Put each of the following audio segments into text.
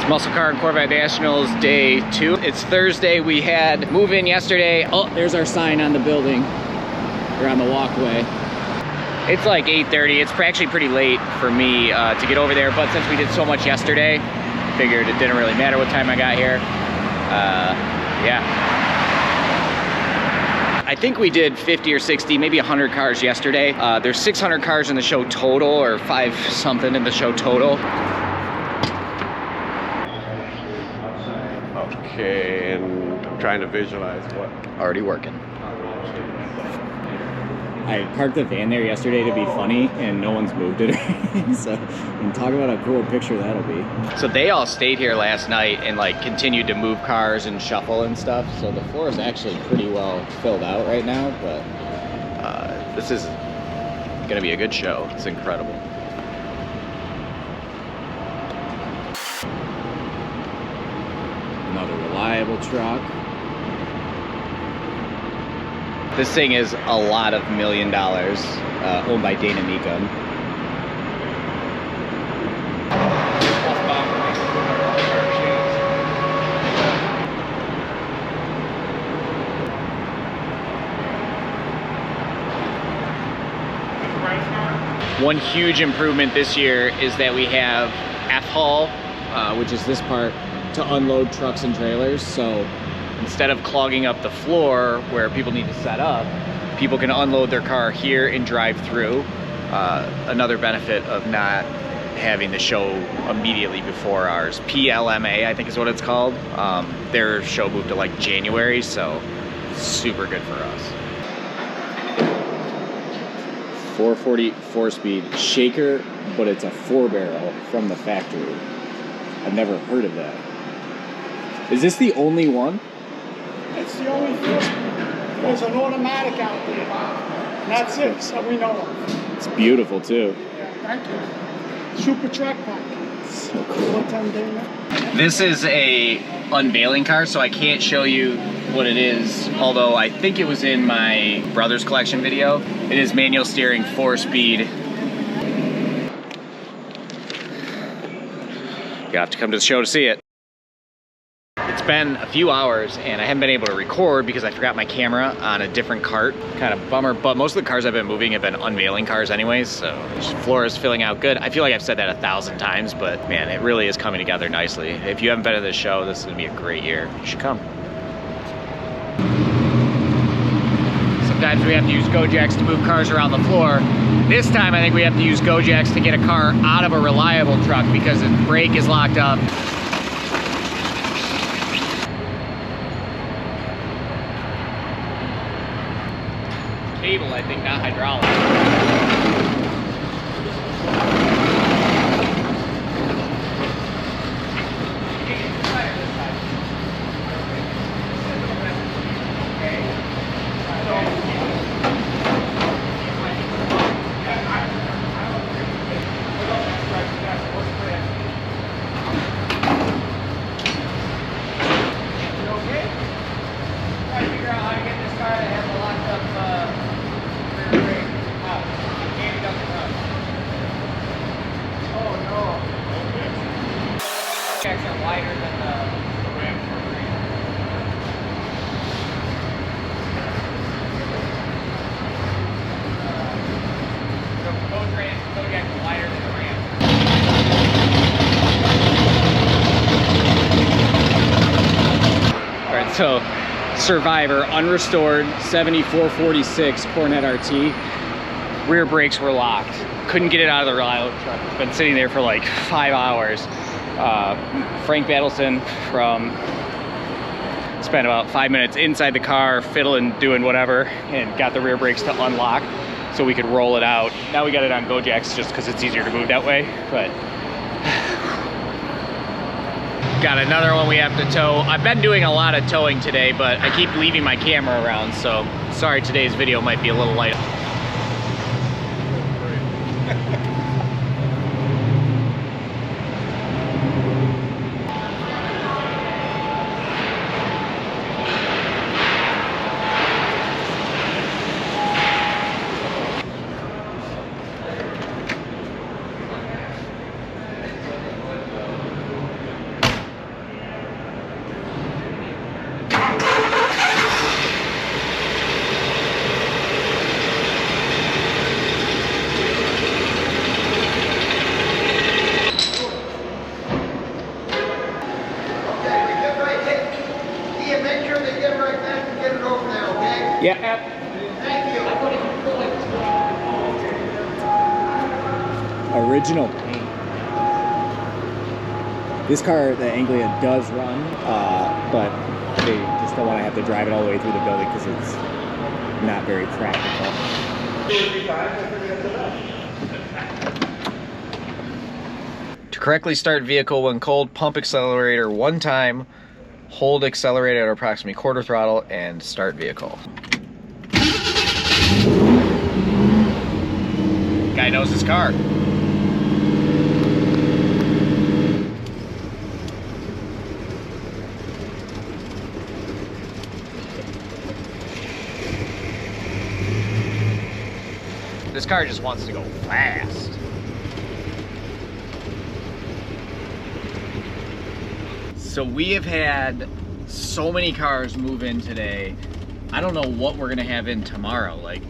Muscle Car and Corvette Nationals day 2. It's Thursday. We had move-in yesterday. Oh, there's our sign on the building. We're on the walkway. It's like 8:30. It's actually pretty late for me to get over there, but since we did so much yesterday, figured it didn't really matter what time I got here. Yeah. I think we did 50 or 60, maybe 100 cars yesterday. There's 600 cars in the show total, or 5 something in the show total. Okay, and I'm trying to visualize what. Already working. I parked the van there yesterday to be funny, and no one's moved it. So, and talk about a cool picture that'll be. So they all stayed here last night and like continued to move cars and shuffle and stuff. So the floor is actually pretty well filled out right now, but this is gonna be a good show. It's incredible. Another reliable truck. This thing is a lot of $1 million, owned by Dana Meekum. One huge improvement this year is that we have F-Haul, which is this part, to unload trucks and trailers. So instead of clogging up the floor where people need to set up, people can unload their car here and drive through. Another benefit of not having the show immediately before ours. PLMA, I think is what it's called. Their show moved to like January, so super good for us. 440 4-speed shaker, but it's a 4-barrel from the factory. I've never heard of that. Is this the only one? It's the only thing. There's an automatic out there, and that's it, so we know of. It's beautiful too. Yeah, thank you. Super track pack. So cool. 110 Dana. This is a unveiling car, so I can't show you what it is, although I think it was in my brother's collection video. It is manual steering, 4-speed. You have to come to the show to see it. It's been a few hours and I haven't been able to record because I forgot my camera on a different cart. Kind of bummer, but most of the cars I've been moving have been unveiling cars anyways, so the floor is filling out good. I feel like I've said that 1,000 times, but man, it really is coming together nicely. If you haven't been to this show, this is gonna be a great year. You should come. Sometimes we have to use GoJacks to move cars around the floor. This time I think we have to use GoJacks to get a car out of a reliable truck because the brake is locked up. Cable, I think, not hydraulic. Are wider than the Ram. So both Kodiaks are wider than the Ram. All right, so Survivor, unrestored, 7446 Coronet RT. Rear brakes were locked. Couldn't get it out of the reliable truck. It's been sitting there for like 5 hours. Frank Battleson spent about 5 minutes inside the car, fiddling, doing whatever, and got the rear brakes to unlock so we could roll it out. Now we got it on GoJacks just because it's easier to move that way, but got another one we have to tow. I've been doing a lot of towing today, but I keep leaving my camera around, so sorry today's video might be a little light. Yeah. Original paint. This car, the Anglia, does run, but they just don't want to have to drive it all the way through the building because it's not very practical. To correctly start vehicle when cold, pump accelerator 1 time, hold accelerator at approximately quarter throttle, and start vehicle. Guy knows his car. This car just wants to go fast. So we have had so many cars move in today. I don't know what we're gonna have in tomorrow. Like,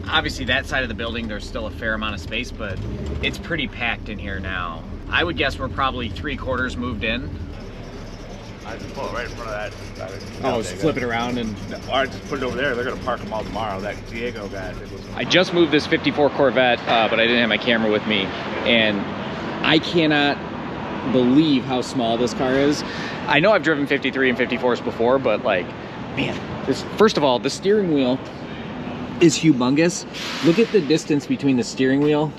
obviously that side of the building, there's still a fair amount of space, but it's pretty packed in here now. I would guess we're probably 3/4 moved in. I just pull it right in front of that. Oh, just flip it around and... Or I just put it over there. They're going to park them all tomorrow. That Diego guy. I just moved this 54 Corvette, but I didn't have my camera with me. And I cannot believe how small this car is. I know I've driven 53 and 54s before, but like, man, first of all, the steering wheel is humongous. Look at the distance between the steering wheel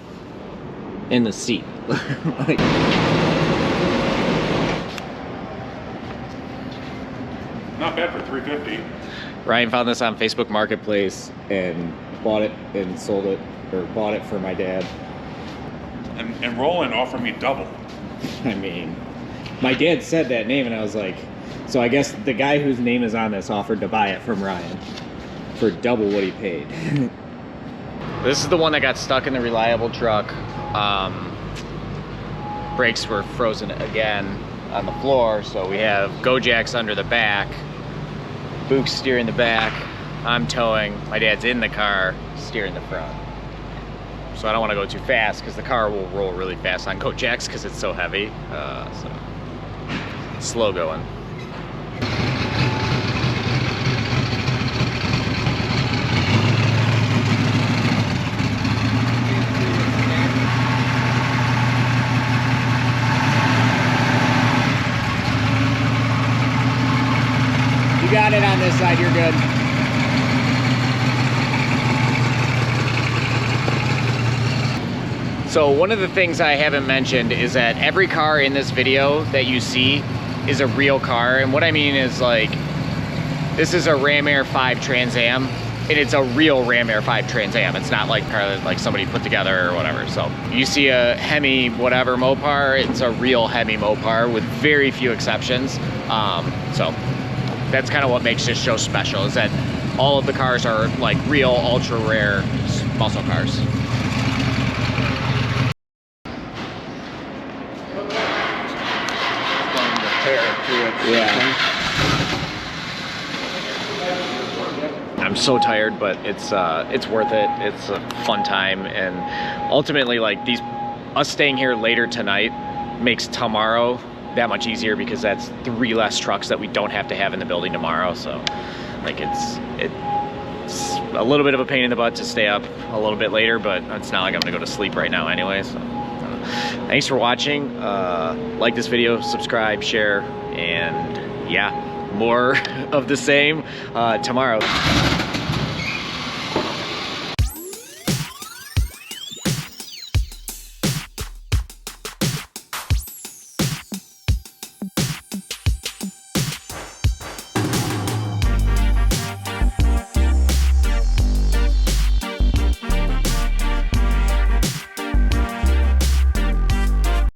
and the seat. Like, Not bad for 350. Ryan found this on Facebook Marketplace and bought it and sold it, or bought it for my dad. And Roland offered me double. I mean, my dad said that name and I was like, so I guess the guy whose name is on this offered to buy it from Ryan for double what he paid. This is the one that got stuck in the reliable truck. Brakes were frozen again on the floor, so we have go jacks under the back, Book's steering the back, I'm towing, my dad's in the car steering the front. So I don't want to go too fast because the car will roll really fast on go jacks because it's so heavy. So slow going. You got it on this side, you're good. So one of the things I haven't mentioned is that every car in this video that you see is a real car. And what I mean is, like, this is a Ram Air 5 Trans Am, and it's a real Ram Air 5 Trans Am. It's not like a car that like somebody put together or whatever. So you see a Hemi whatever Mopar, it's a real Hemi Mopar with very few exceptions. So that's kind of what makes this show special, is that all of the cars are like real ultra rare muscle cars. Yeah. I'm so tired, but it's worth it. It's a fun time, and ultimately, like, us staying here later tonight makes tomorrow that much easier because that's 3 less trucks that we don't have to have in the building tomorrow. So, like, it's a little bit of a pain in the butt to stay up a little bit later, but it's not like I'm gonna go to sleep right now anyway. So, thanks for watching. Like this video, subscribe, share, and yeah, more of the same tomorrow.